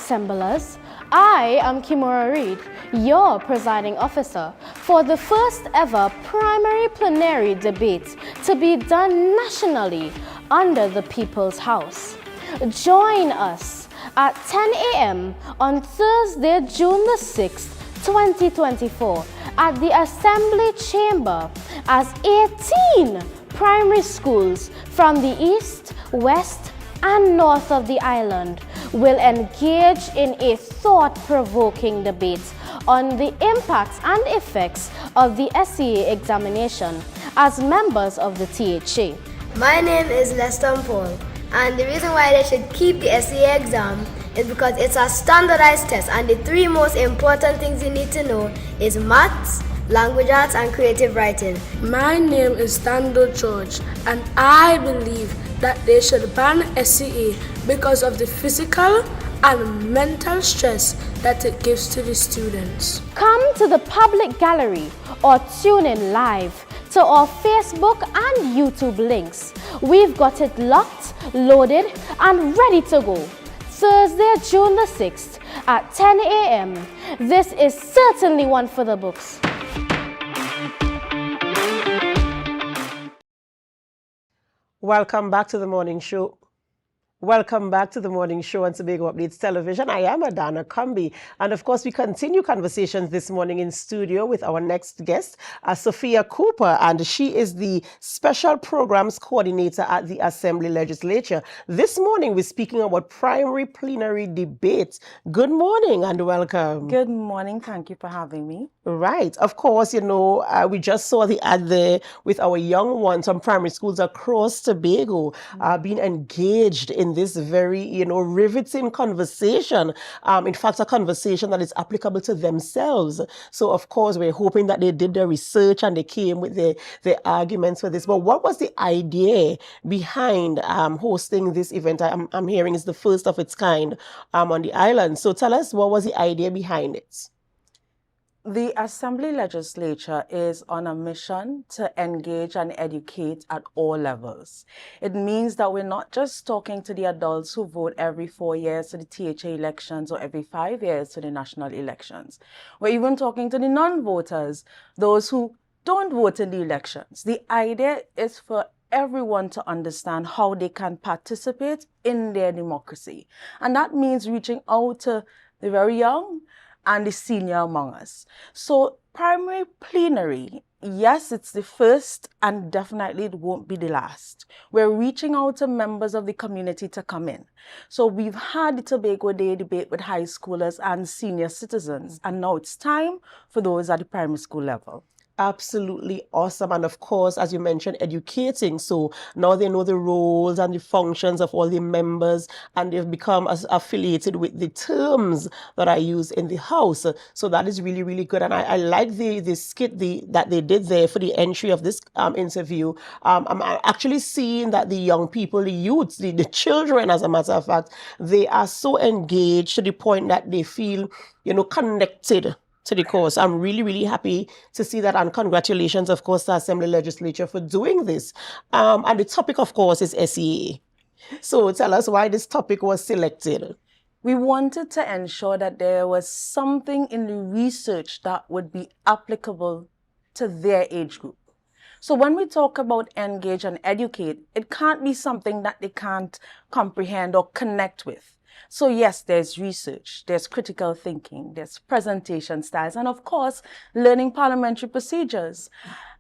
assemblers. I am Kimura Reed, your presiding officer for the first ever primary plenary debate to be done nationally under the People's House. Join us at 10 a.m. on Thursday, June the 6th, 2024 at the Assembly Chamber as 18 primary schools from the east, west, and north of the island will engage in a thought-provoking debate on the impacts and effects of the SEA examination as members of the THA. My name is Lester Paul, and the reason why they should keep the SEA exam is because it's a standardized test, and the three most important things you need to know is maths, language arts, and creative writing. My name is Stando George, and I believe that they should ban SEA because of the physical and mental stress that it gives to the students. Come to the public gallery or tune in live to our Facebook and YouTube links. We've got it locked, loaded, and ready to go. Thursday, June the 6th at 10 a.m. This is certainly one for the books. Welcome back to the morning show. Welcome back to the morning show on Tobago Updates Television. I am Adanna Combie, and of course we continue conversations this morning in studio with our next guest, Sophia Cooper, and she is the Special Programs Coordinator at the Assembly Legislature. This morning we're speaking about primary plenary debates. Good morning and welcome. Good morning. Thank you for having me. Right. Of course, you know, we just saw the ad there with our young ones from primary schools across Tobago being engaged in this very, you know, riveting conversation. In fact, a conversation that is applicable to themselves. So, of course, we're hoping that they did their research and they came with their arguments for this. But what was the idea behind hosting this event? I'm hearing it's the first of its kind on the island. So tell us, what was the idea behind it? The Assembly Legislature is on a mission to engage and educate at all levels. It means that we're not just talking to the adults who vote every 4 years to the THA elections or every 5 years to the national elections. We're even talking to the non-voters, those who don't vote in the elections. The idea is for everyone to understand how they can participate in their democracy. And that means reaching out to the very young and the senior among us. So primary plenary, yes, it's the first and definitely it won't be the last. We're reaching out to members of the community to come in. So we've had the Tobago Day debate with high schoolers and senior citizens, and now it's time for those at the primary school level. Absolutely awesome. And of course, as you mentioned, educating. So now they know the roles and the functions of all the members, and they've become affiliated with the terms that are used in the House. So that is really, really good. And I like the skit that they did there for the entry of this interview. I'm actually seeing that the young people, the youths, the children, as a matter of fact, they are so engaged to the point that they feel, you know, connected to the cause. I'm really, really happy to see that, and congratulations, of course, to Assembly Legislature for doing this. And the topic, of course, is SEA. So tell us why this topic was selected. We wanted to ensure that there was something in the research that would be applicable to their age group. So when we talk about engage and educate, it can't be something that they can't comprehend or connect with. So yes, there's research, there's critical thinking, there's presentation styles, and of course, learning parliamentary procedures.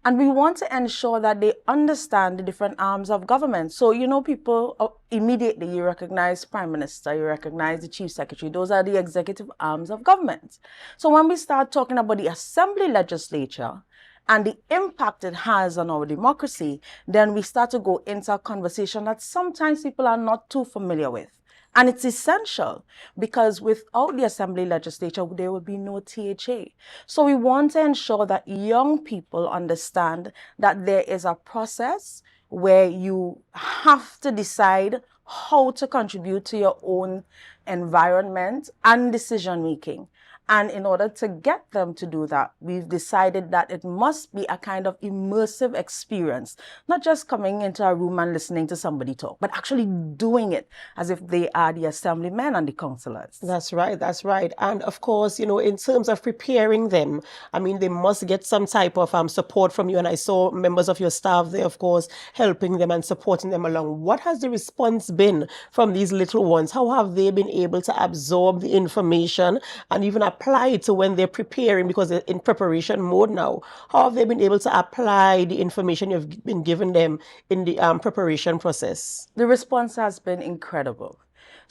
And we want to ensure that they understand the different arms of government. So, you know, people immediately, you recognize Prime Minister, you recognize the Chief Secretary. Those are the executive arms of government. So when we start talking about the Assembly Legislature and the impact it has on our democracy, then we start to go into a conversation that sometimes people are not too familiar with. And it's essential because without the Assembly Legislature, there will be no THA. So we want to ensure that young people understand that there is a process where you have to decide how to contribute to your own environment and decision making. And in order to get them to do that, we've decided that it must be a kind of immersive experience, not just coming into a room and listening to somebody talk, but actually doing it as if they are the assemblymen and the councillors. That's right, that's right. And of course, in terms of preparing them, I mean, they must get some type of support from you. And I saw members of your staff there, of course, helping them and supporting them along. What has the response been from these little ones? How have they been able to absorb the information and even apply it to when they're preparing, because they're in preparation mode now? How have they been able to apply the information you've been giving them in the preparation process? The response has been incredible.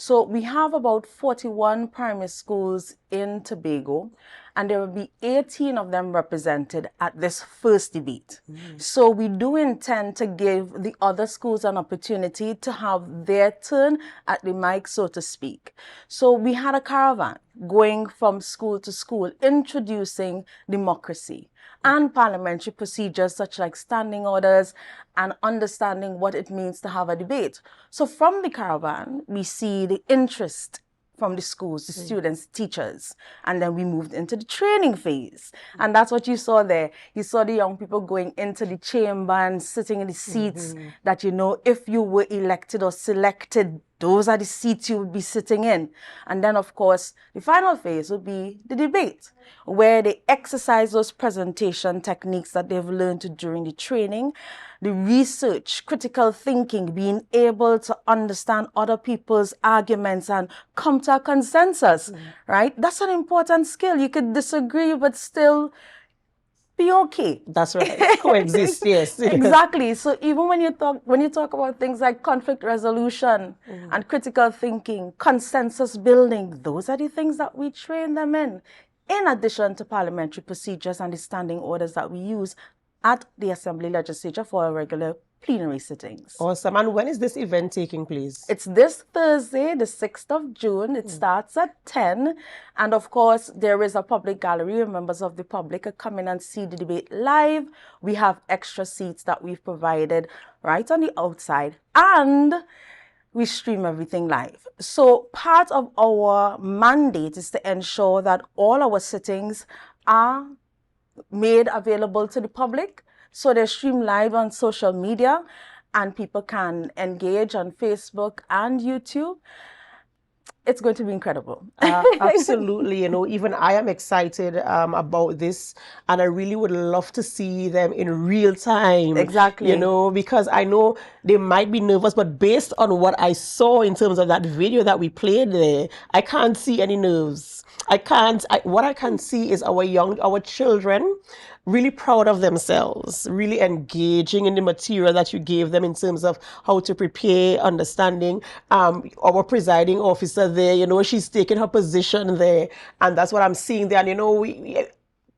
So we have about 41 primary schools in Tobago, and there will be 18 of them represented at this first debate. So we do intend to give the other schools an opportunity to have their turn at the mic, so to speak. So we had a caravan going from school to school, introducing democracy and parliamentary procedures such like standing orders and understanding what it means to have a debate. So from the caravan, we see the interest from the schools, the students, teachers, and then we moved into the training phase. And that's what you saw there. You saw the young people going into the chamber and sitting in the seats that, if you were elected or selected, those are the seats you would be sitting in. And then, of course, the final phase would be the debate, where they exercise those presentation techniques that they've learned during the training, the research, critical thinking, being able to understand other people's arguments and come to a consensus, right? That's an important skill. You could disagree, but still be okay. That's right. Coexist, yes. Exactly. So even when you talk about things like conflict resolution and critical thinking, consensus building, those are the things that we train them in addition to parliamentary procedures and the standing orders that we use at the Assembly Legislature for our regular plenary sittings. Awesome. And when is this event taking place? It's this Thursday, the 6th of June. It starts at 10. And of course, there is a public gallery where members of the public can come in and see the debate live. We have extra seats that we've provided right on the outside. And we stream everything live. So part of our mandate is to ensure that all our sittings are made available to the public. So they're streamed live on social media and people can engage on Facebook and YouTube. It's going to be incredible. Absolutely. Even I am excited about this, and I really would love to see them in real time. Exactly. Because I know they might be nervous, but based on what I saw in terms of that video that we played there, I can't see any nerves. What I can see is our children really proud of themselves, really engaging in the material that you gave them in terms of how to prepare, understanding. Our presiding officer there, she's taking her position there, and that's what I'm seeing there. And we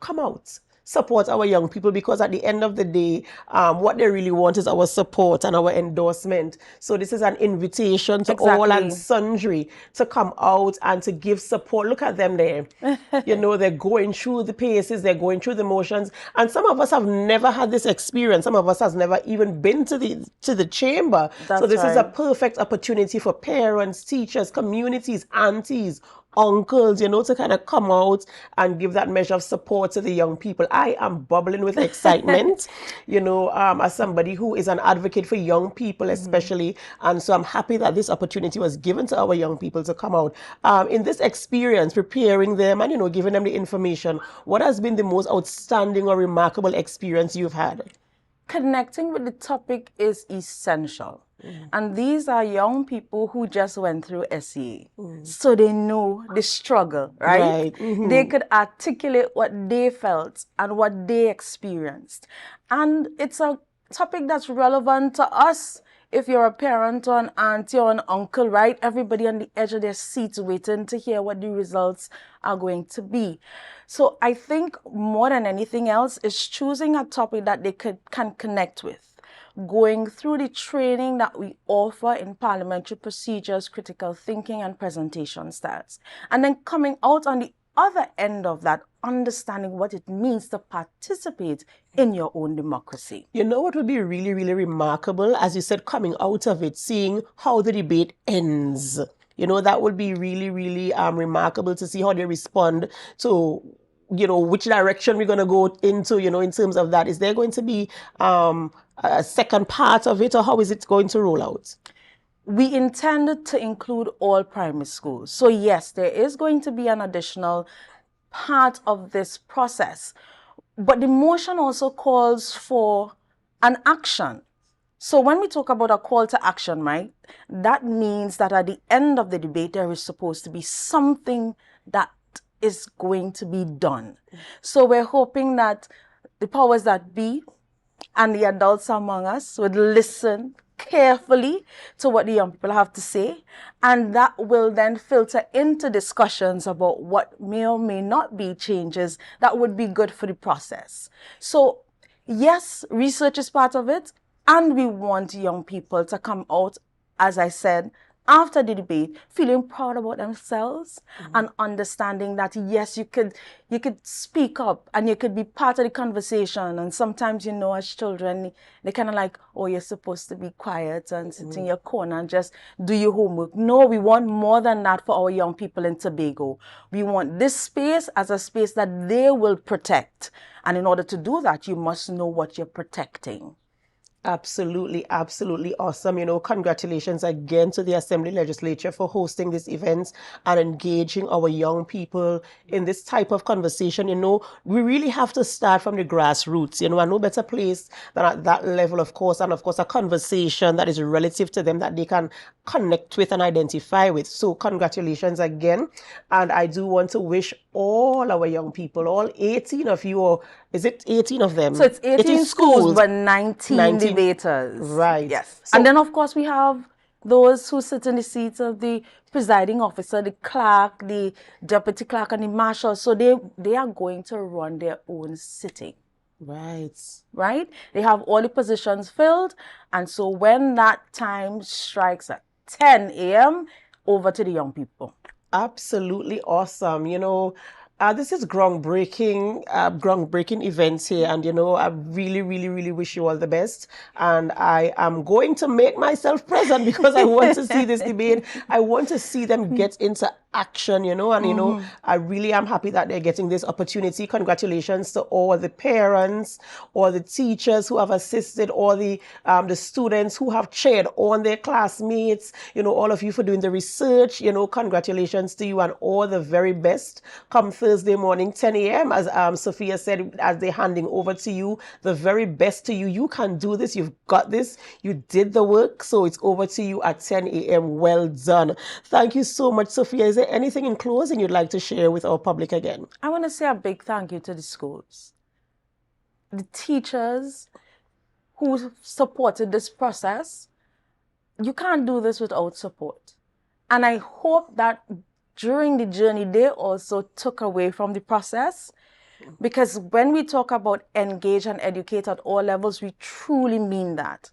come out. Support our young people, because at the end of the day, what they really want is our support and our endorsement. So this is an invitation to all and sundry to come out and to give support. Look at them there. They're going through the paces, they're going through the motions. And some of us have never had this experience. Some of us has never even been to the chamber. So this is a perfect opportunity for parents, teachers, communities, aunties, uncles, to kind of come out and give that measure of support to the young people. I am bubbling with excitement, as somebody who is an advocate for young people especially. And so I'm happy that this opportunity was given to our young people to come out. In this experience, preparing them and, giving them the information, what has been the most outstanding or remarkable experience you've had? Connecting with the topic is essential. And these are young people who just went through SEA. So they know the struggle, right? They could articulate what they felt and what they experienced. And it's a topic that's relevant to us. If you're a parent or an auntie or an uncle, right? Everybody on the edge of their seats waiting to hear what the results are going to be. So I think more than anything else is choosing a topic that they can connect with. Going through the training that we offer in parliamentary procedures, critical thinking, and presentation styles. And then coming out on the other end of that, understanding what it means to participate in your own democracy. What would be really, really remarkable, as you said, coming out of it, seeing how the debate ends. That would be really, really remarkable to see how they respond to which direction we're going to go into, in terms of that. Is there going to be a second part of it, or how is it going to roll out? We intended to include all primary schools. So yes, there is going to be an additional part of this process. But the motion also calls for an action. So when we talk about a call to action, right, that means that at the end of the debate, there is supposed to be something that is going to be done. So we're hoping that the powers that be and the adults among us would listen carefully to what the young people have to say, and that will then filter into discussions about what may or may not be changes that would be good for the process. So yes, research is part of it, and we want young people to come out, as I said, after the debate, feeling proud about themselves and understanding that, yes, you could speak up and you could be part of the conversation. And sometimes, as children, they kind of like, oh, you're supposed to be quiet and sit in your corner and just do your homework. No, we want more than that for our young people in Tobago. We want this space as a space that they will protect. And in order to do that, you must know what you're protecting. Absolutely, absolutely awesome. Congratulations again to the Assembly Legislature for hosting this event and engaging our young people in this type of conversation. We really have to start from the grassroots. And no better place than at that level, of course, and of course, a conversation that is relative to them that they can connect with and identify with. So congratulations again. And I do want to wish all our young people, all 18 of you, or is it 18 of them? So it's 18 schools, but 19 debaters. Right. Yes. So, and then, of course, we have those who sit in the seats of the presiding officer, the clerk, the deputy clerk, and the marshal. So they are going to run their own sitting. Right. Right? They have all the positions filled. And so when that time strikes at 10 a.m., over to the young people. Absolutely awesome. This is groundbreaking events here, and I really, really, really wish you all the best. And I am going to make myself present because I want to see this debate. I want to see them get into action, and I really am happy that they're getting this opportunity. Congratulations to all the parents, all the teachers who have assisted, all the students who have cheered on their classmates, all of you for doing the research. Congratulations to you and all the very best. Come Thursday morning, 10 a.m., as Sophia said, as they're handing over to you, the very best to you. You can do this. You've got this. You did the work. So it's over to you at 10 a.m. Well done. Thank you so much, Sophia. Is there anything in closing you'd like to share with our public again? I want to say a big thank you to the schools, the teachers who supported this process. You can't do this without support. And I hope that during the journey, they also took away from the process, because when we talk about engage and educate at all levels, we truly mean that.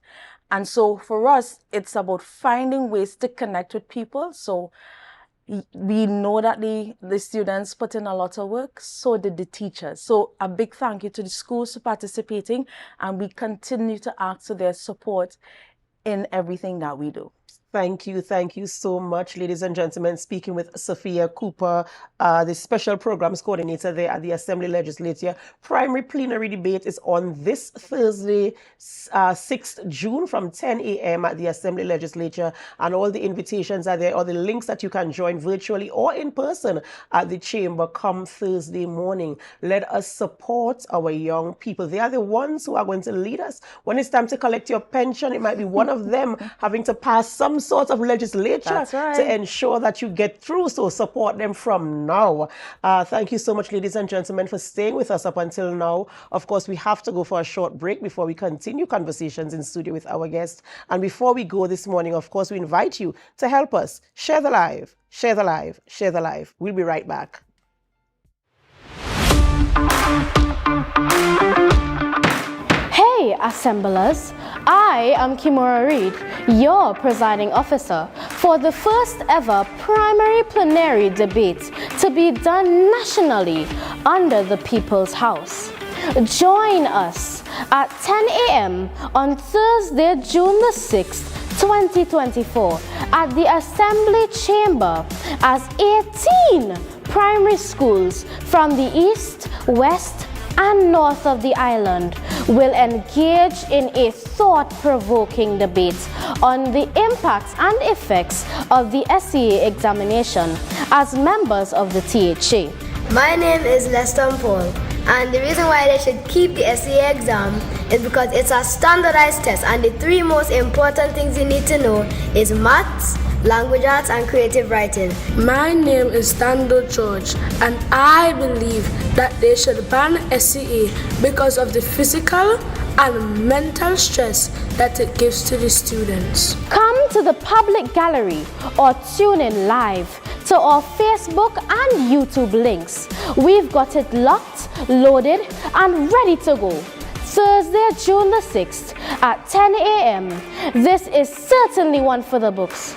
And so for us, it's about finding ways to connect with people. So we know that the students put in a lot of work, so did the teachers. So a big thank you to the schools for participating, and we continue to ask for their support in everything that we do. Thank you so much, ladies and gentlemen. Speaking with Sophia Cooper, the Special Programs Coordinator there at the Assembly Legislature. Primary plenary debate is on this Thursday, 6th June from 10 a.m. at the Assembly Legislature, and all the invitations are there, or the links that you can join virtually or in person at the chamber come Thursday morning. Let us support our young people. They are the ones who are going to lead us. When it's time to collect your pension, it might be one of them having to pass some sort of legislature to ensure that you get through. So support them from now. Thank you so much, ladies and gentlemen, for staying with us up until now. Of course, we have to go for a short break before we continue conversations in studio with our guests. And before we go this morning, of course, we invite you to help us share the live, share the live, share the live. We'll be right back. Hey, assemblers! I am Kimura Reed, your presiding officer for the first ever primary plenary debate to be done nationally under the People's House. Join us at 10 a.m. on Thursday, June the 6th, 2024 at the Assembly Chamber as 18 primary schools from the east, west, and north of the island will engage in a thought-provoking debate on the impacts and effects of the SEA examination as members of the THA. My name is Lester Paul, and the reason why they should keep the SEA exam is because it's a standardized test, and the three most important things you need to know is maths, language arts, and creative writing. My name is Stando George, and I believe that they should ban SEA because of the physical and mental stress that it gives to the students. Come to the public gallery or tune in live to our Facebook and YouTube links. We've got it locked, loaded, and ready to go. Thursday, June the 6th at 10 a.m. This is certainly one for the books.